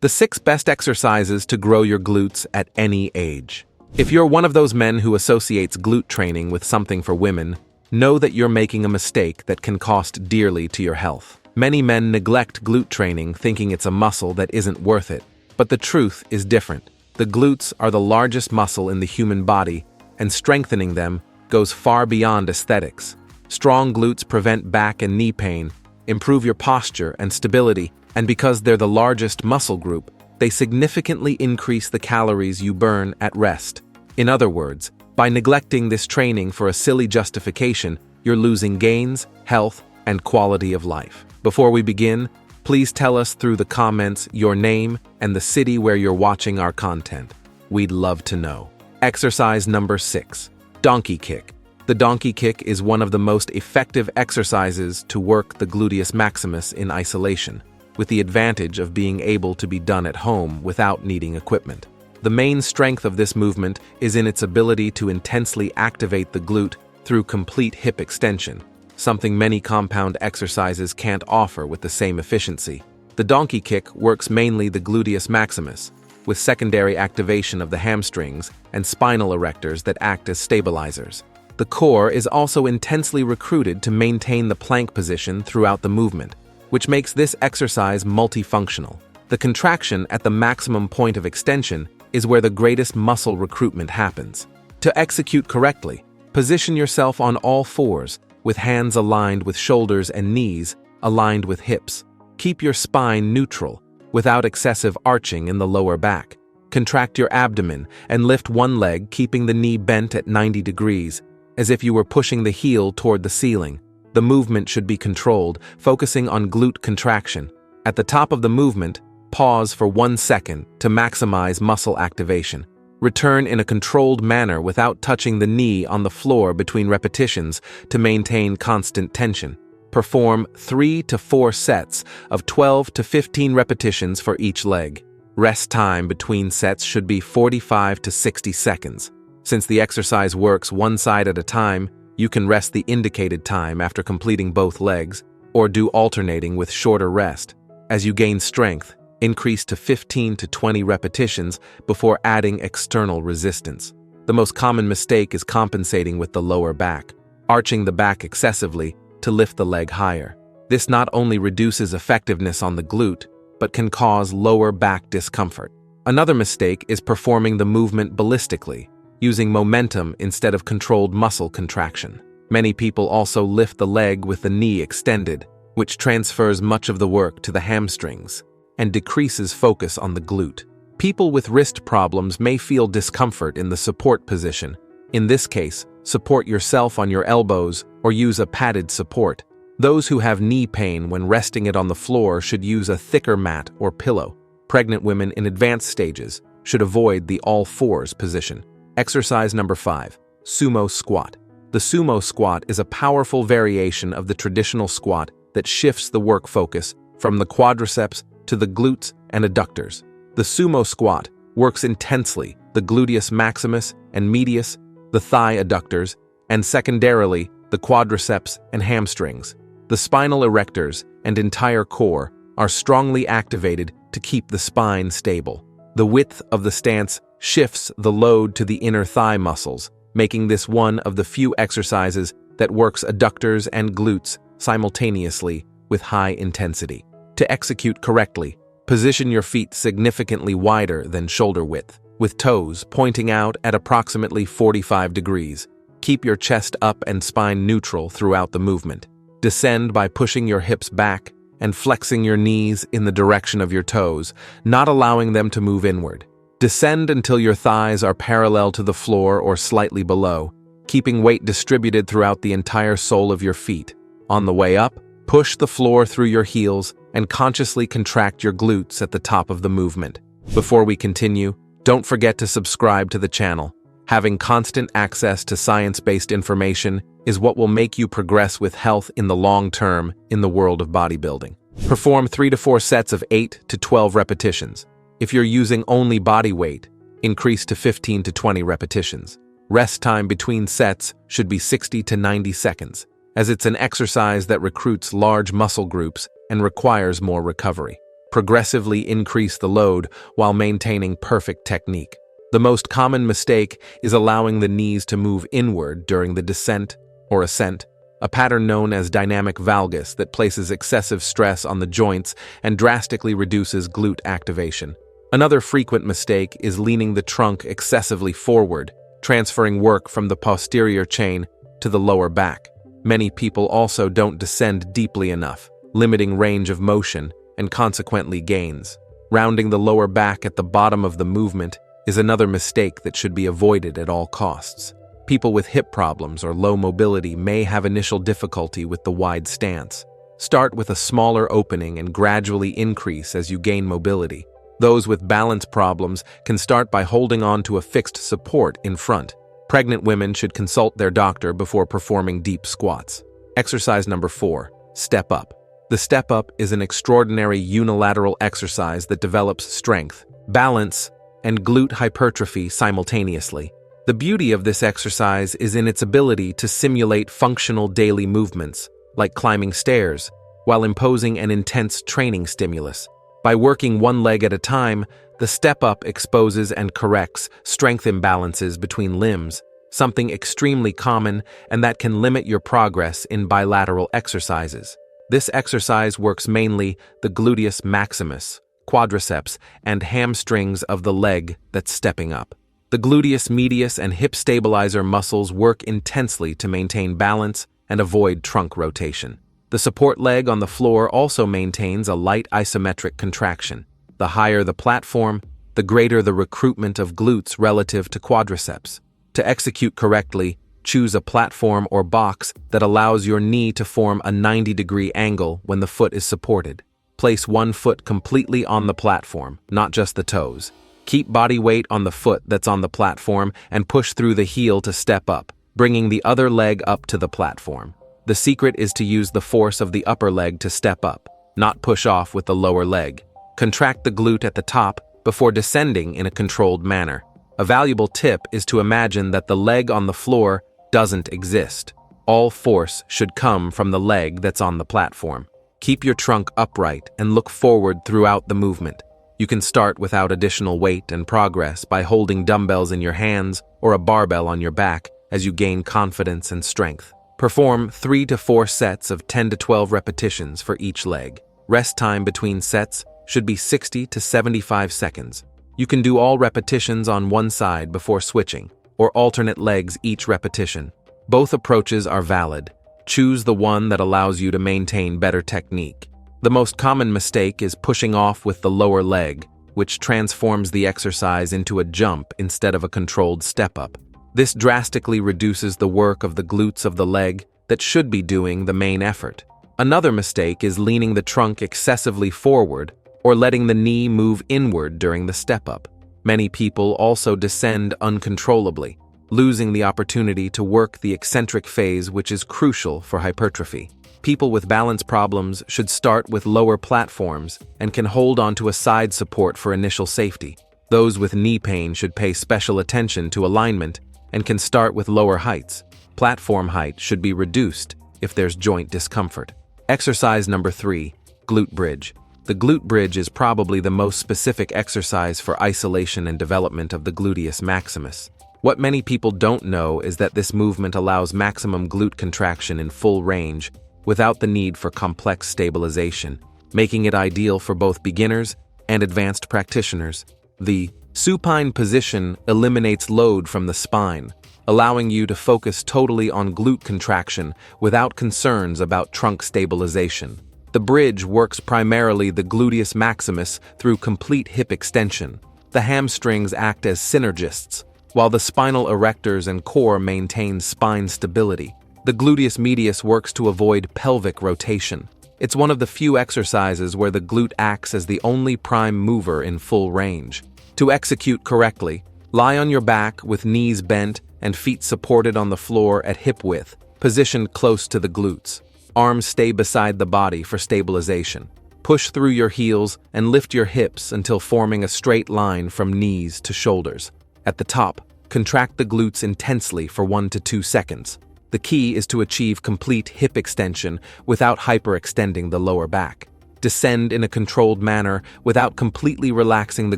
The 6 best exercises to grow your glutes at any age. If you're one of those men who associates glute training with something for women, know that you're making a mistake that can cost dearly to your health. Many men neglect glute training thinking it's a muscle that isn't worth it, but the truth is different. The glutes are the largest muscle in the human body, and strengthening them goes far beyond aesthetics. Strong glutes prevent back and knee pain, improve your posture and stability, and because they're the largest muscle group, they significantly increase the calories you burn at rest. In other words, by neglecting this training for a silly justification, you're losing gains, health, and quality of life. Before we begin, please tell us through the comments your name and the city where you're watching our content. We'd love to know. Exercise number 6. Donkey kick. The donkey kick is one of the most effective exercises to work the gluteus maximus in isolation, with the advantage of being able to be done at home without needing equipment. The main strength of this movement is in its ability to intensely activate the glute through complete hip extension, something many compound exercises can't offer with the same efficiency. The donkey kick works mainly the gluteus maximus, with secondary activation of the hamstrings and spinal erectors that act as stabilizers. The core is also intensely recruited to maintain the plank position throughout the movement, which makes this exercise multifunctional. The contraction at the maximum point of extension is where the greatest muscle recruitment happens. To execute correctly, position yourself on all fours, with hands aligned with shoulders and knees aligned with hips. Keep your spine neutral, without excessive arching in the lower back. Contract your abdomen and lift one leg, keeping the knee bent at 90 degrees, as if you were pushing the heel toward the ceiling. The movement should be controlled, focusing on glute contraction. At the top of the movement, pause for 1 second to maximize muscle activation. Return in a controlled manner without touching the knee on the floor between repetitions to maintain constant tension. Perform 3 to 4 sets of 12 to 15 repetitions for each leg. Rest time between sets should be 45 to 60 seconds. Since the exercise works one side at a time, you can rest the indicated time after completing both legs, or do alternating with shorter rest. As you gain strength, increase to 15 to 20 repetitions before adding external resistance. The most common mistake is compensating with the lower back, arching the back excessively to lift the leg higher. This not only reduces effectiveness on the glute, but can cause lower back discomfort. Another mistake is performing the movement ballistically, using momentum instead of controlled muscle contraction. Many people also lift the leg with the knee extended, which transfers much of the work to the hamstrings and decreases focus on the glute. People with wrist problems may feel discomfort in the support position. In this case, support yourself on your elbows or use a padded support. Those who have knee pain when resting it on the floor should use a thicker mat or pillow. Pregnant women in advanced stages should avoid the all fours position. Exercise number 5. Sumo squat. The sumo squat is a powerful variation of the traditional squat that shifts the work focus from the quadriceps to the glutes and adductors. The sumo squat works intensely the gluteus maximus and medius, the thigh adductors, and secondarily the quadriceps and hamstrings. The spinal erectors and entire core are strongly activated to keep the spine stable. The width of the stance shifts the load to the inner thigh muscles, making this one of the few exercises that works adductors and glutes simultaneously with high intensity. To execute correctly, position your feet significantly wider than shoulder width, with toes pointing out at approximately 45 degrees. Keep your chest up and spine neutral throughout the movement. Descend by pushing your hips back and flexing your knees in the direction of your toes, not allowing them to move inward. Descend until your thighs are parallel to the floor or slightly below, keeping weight distributed throughout the entire sole of your feet. On the way up, push the floor through your heels and consciously contract your glutes at the top of the movement. Before we continue, don't forget to subscribe to the channel. Having constant access to science-based information is what will make you progress with health in the long term in the world of bodybuilding. Perform 3 to 4 sets of 8 to 12 repetitions. If you're using only body weight, increase to 15 to 20 repetitions. Rest time between sets should be 60 to 90 seconds, as it's an exercise that recruits large muscle groups and requires more recovery. Progressively increase the load while maintaining perfect technique. The most common mistake is allowing the knees to move inward during the descent or ascent, a pattern known as dynamic valgus that places excessive stress on the joints and drastically reduces glute activation. Another frequent mistake is leaning the trunk excessively forward, transferring work from the posterior chain to the lower back. Many people also don't descend deeply enough, limiting range of motion and consequently gains. Rounding the lower back at the bottom of the movement is another mistake that should be avoided at all costs. People with hip problems or low mobility may have initial difficulty with the wide stance. Start with a smaller opening and gradually increase as you gain mobility. Those with balance problems can start by holding on to a fixed support in front. Pregnant women should consult their doctor before performing deep squats. Exercise number 4, step up. The step up is an extraordinary unilateral exercise that develops strength, balance, and glute hypertrophy simultaneously. The beauty of this exercise is in its ability to simulate functional daily movements, like climbing stairs, while imposing an intense training stimulus. By working one leg at a time, the step-up exposes and corrects strength imbalances between limbs, something extremely common and that can limit your progress in bilateral exercises. This exercise works mainly the gluteus maximus, quadriceps, and hamstrings of the leg that's stepping up. The gluteus medius and hip stabilizer muscles work intensely to maintain balance and avoid trunk rotation. The support leg on the floor also maintains a light isometric contraction. The higher the platform, the greater the recruitment of glutes relative to quadriceps. To execute correctly, choose a platform or box that allows your knee to form a 90-degree angle when the foot is supported. Place one foot completely on the platform, not just the toes. Keep body weight on the foot that's on the platform and push through the heel to step up, bringing the other leg up to the platform. The secret is to use the force of the upper leg to step up, not push off with the lower leg. Contract the glute at the top before descending in a controlled manner. A valuable tip is to imagine that the leg on the floor doesn't exist. All force should come from the leg that's on the platform. Keep your trunk upright and look forward throughout the movement. You can start without additional weight and progress by holding dumbbells in your hands or a barbell on your back as you gain confidence and strength. Perform 3 to 4 sets of 10 to 12 repetitions for each leg. Rest time between sets should be 60 to 75 seconds. You can do all repetitions on one side before switching, or alternate legs each repetition. Both approaches are valid. Choose the one that allows you to maintain better technique. The most common mistake is pushing off with the lower leg, which transforms the exercise into a jump instead of a controlled step-up. This drastically reduces the work of the glutes of the leg that should be doing the main effort. Another mistake is leaning the trunk excessively forward or letting the knee move inward during the step-up. Many people also descend uncontrollably, losing the opportunity to work the eccentric phase, which is crucial for hypertrophy. People with balance problems should start with lower platforms and can hold onto a side support for initial safety. Those with knee pain should pay special attention to alignment and can start with lower heights. Platform height should be reduced if there's joint discomfort. Exercise number 3, glute bridge. The glute bridge is probably the most specific exercise for isolation and development of the gluteus maximus. What many people don't know is that this movement allows maximum glute contraction in full range without the need for complex stabilization, making it ideal for both beginners and advanced practitioners. The supine position eliminates load from the spine, allowing you to focus totally on glute contraction without concerns about trunk stabilization. The bridge works primarily the gluteus maximus through complete hip extension. The hamstrings act as synergists, while the spinal erectors and core maintain spine stability. The gluteus medius works to avoid pelvic rotation. It's one of the few exercises where the glute acts as the only prime mover in full range. To execute correctly, lie on your back with knees bent and feet supported on the floor at hip width, positioned close to the glutes. Arms stay beside the body for stabilization. Push through your heels and lift your hips until forming a straight line from knees to shoulders. At the top, contract the glutes intensely for 1 to 2 seconds. The key is to achieve complete hip extension without hyperextending the lower back. Descend in a controlled manner without completely relaxing the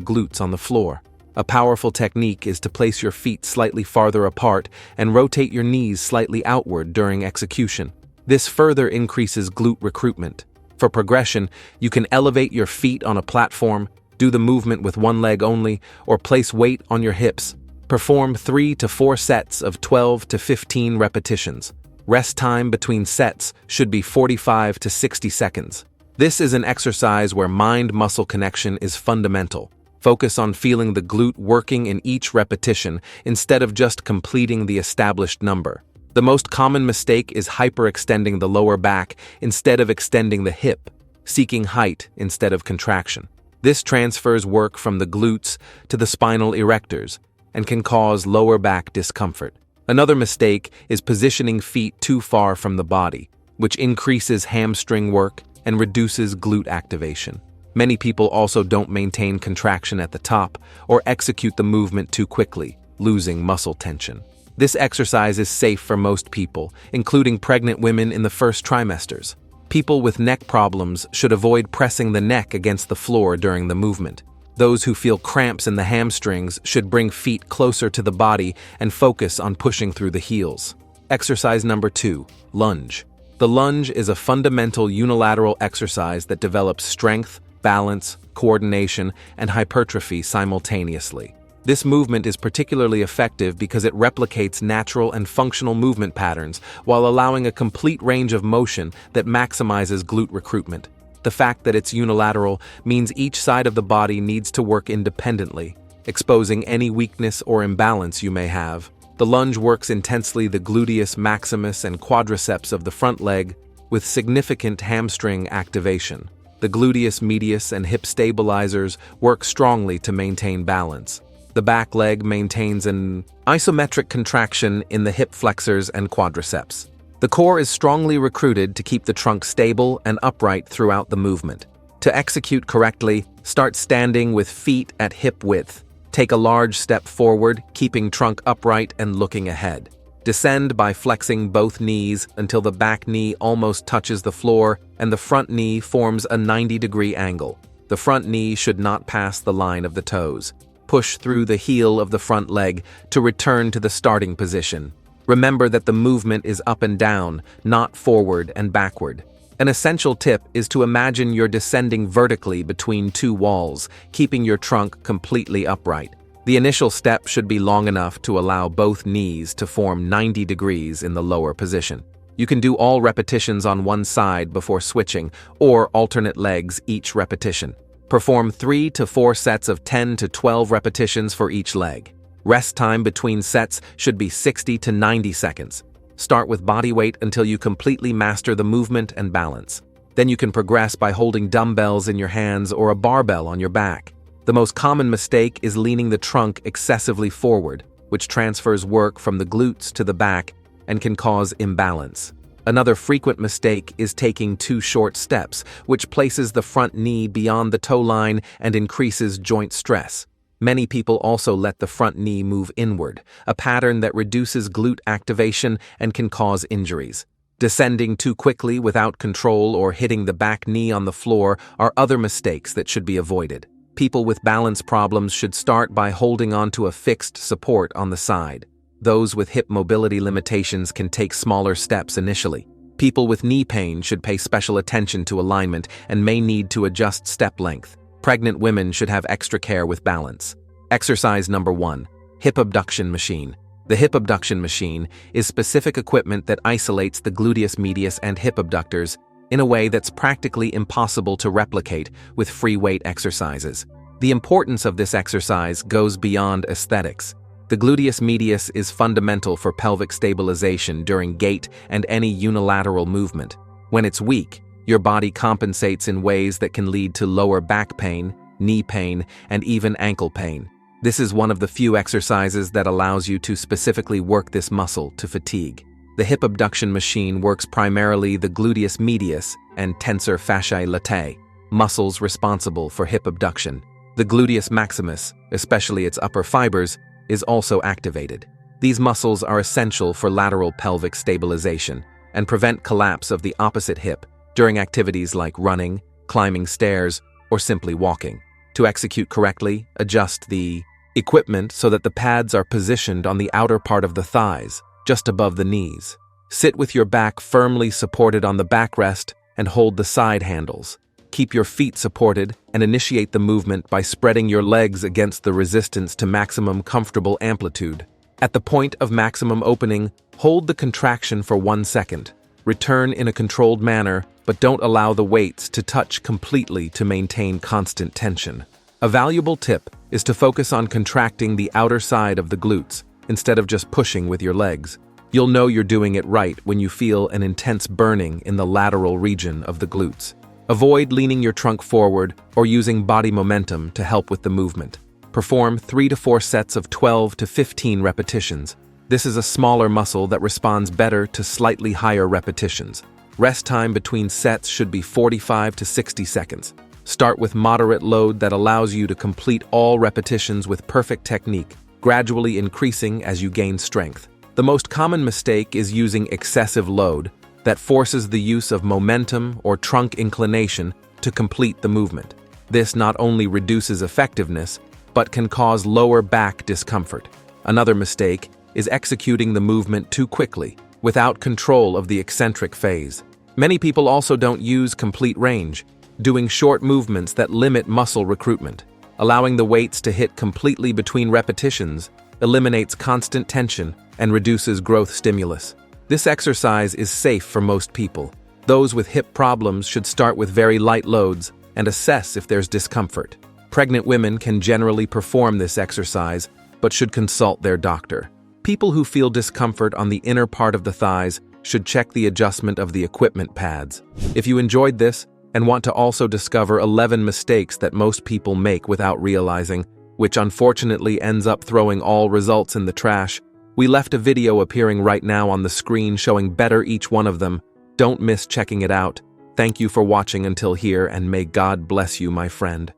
glutes on the floor. A powerful technique is to place your feet slightly farther apart and rotate your knees slightly outward during execution. This further increases glute recruitment. For progression, you can elevate your feet on a platform, do the movement with one leg only, or place weight on your hips. Perform 3 to 4 sets of 12 to 15 repetitions. Rest time between sets should be 45 to 60 seconds. This is an exercise where mind-muscle connection is fundamental. Focus on feeling the glute working in each repetition instead of just completing the established number. The most common mistake is hyperextending the lower back instead of extending the hip, seeking height instead of contraction. This transfers work from the glutes to the spinal erectors and can cause lower back discomfort. Another mistake is positioning feet too far from the body, which increases hamstring work and reduces glute activation. Many people also don't maintain contraction at the top or execute the movement too quickly, losing muscle tension. This exercise is safe for most people, including pregnant women in the first trimesters. People with neck problems should avoid pressing the neck against the floor during the movement. Those who feel cramps in the hamstrings should bring feet closer to the body and focus on pushing through the heels. Exercise number 2, lunge. The lunge is a fundamental unilateral exercise that develops strength, balance, coordination, and hypertrophy simultaneously. This movement is particularly effective because it replicates natural and functional movement patterns while allowing a complete range of motion that maximizes glute recruitment. The fact that it's unilateral means each side of the body needs to work independently, exposing any weakness or imbalance you may have. The lunge works intensely the gluteus maximus and quadriceps of the front leg with significant hamstring activation. The gluteus medius and hip stabilizers work strongly to maintain balance. The back leg maintains an isometric contraction in the hip flexors and quadriceps. The core is strongly recruited to keep the trunk stable and upright throughout the movement. To execute correctly, start standing with feet at hip width. Take a large step forward, keeping trunk upright and looking ahead. Descend by flexing both knees until the back knee almost touches the floor and the front knee forms a 90-degree angle. The front knee should not pass the line of the toes. Push through the heel of the front leg to return to the starting position. Remember that the movement is up and down, not forward and backward. An essential tip is to imagine you're descending vertically between two walls, keeping your trunk completely upright. The initial step should be long enough to allow both knees to form 90 degrees in the lower position. You can do all repetitions on one side before switching, or alternate legs each repetition. Perform 3 to 4 sets of 10 to 12 repetitions for each leg. Rest time between sets should be 60 to 90 seconds. Start with body weight until you completely master the movement and balance. Then you can progress by holding dumbbells in your hands or a barbell on your back. The most common mistake is leaning the trunk excessively forward, which transfers work from the glutes to the back and can cause imbalance. Another frequent mistake is taking too short steps, which places the front knee beyond the toe line and increases joint stress. Many people also let the front knee move inward, a pattern that reduces glute activation and can cause injuries. Descending too quickly without control or hitting the back knee on the floor are other mistakes that should be avoided. People with balance problems should start by holding onto a fixed support on the side. Those with hip mobility limitations can take smaller steps initially. People with knee pain should pay special attention to alignment and may need to adjust step length. Pregnant women should have extra care with balance. Exercise number 1, hip abduction machine. The hip abduction machine is specific equipment that isolates the gluteus medius and hip abductors in a way that's practically impossible to replicate with free weight exercises. The importance of this exercise goes beyond aesthetics. The gluteus medius is fundamental for pelvic stabilization during gait and any unilateral movement. When it's weak, your body compensates in ways that can lead to lower back pain, knee pain, and even ankle pain. This is one of the few exercises that allows you to specifically work this muscle to fatigue. The hip abduction machine works primarily the gluteus medius and tensor fasciae latae, muscles responsible for hip abduction. The gluteus maximus, especially its upper fibers, is also activated. These muscles are essential for lateral pelvic stabilization and prevent collapse of the opposite hip during activities like running, climbing stairs, or simply walking. To execute correctly, adjust the equipment so that the pads are positioned on the outer part of the thighs, just above the knees. Sit with your back firmly supported on the backrest and hold the side handles. Keep your feet supported and initiate the movement by spreading your legs against the resistance to maximum comfortable amplitude. At the point of maximum opening, hold the contraction for 1 second. Return in a controlled manner, but don't allow the weights to touch completely to maintain constant tension. A valuable tip is to focus on contracting the outer side of the glutes instead of just pushing with your legs. You'll know you're doing it right when you feel an intense burning in the lateral region of the glutes. Avoid leaning your trunk forward or using body momentum to help with the movement. Perform 3 to 4 sets of 12 to 15 repetitions. This is a smaller muscle that responds better to slightly higher repetitions. Rest time between sets should be 45 to 60 seconds. Start with moderate load that allows you to complete all repetitions with perfect technique, gradually increasing as you gain strength. The most common mistake is using excessive load that forces the use of momentum or trunk inclination to complete the movement. This not only reduces effectiveness, but can cause lower back discomfort. Another mistake is executing the movement too quickly, without control of the eccentric phase. Many people also don't use complete range, doing short movements that limit muscle recruitment. Allowing the weights to hit completely between repetitions eliminates constant tension and reduces growth stimulus. This exercise is safe for most people. Those with hip problems should start with very light loads and assess if there's discomfort. Pregnant women can generally perform this exercise, but should consult their doctor. People who feel discomfort on the inner part of the thighs should check the adjustment of the equipment pads. If you enjoyed this and want to also discover 11 mistakes that most people make without realizing, which unfortunately ends up throwing all results in the trash, we left a video appearing right now on the screen showing better each one of them. Don't miss checking it out. Thank you for watching until here, and may God bless you, my friend.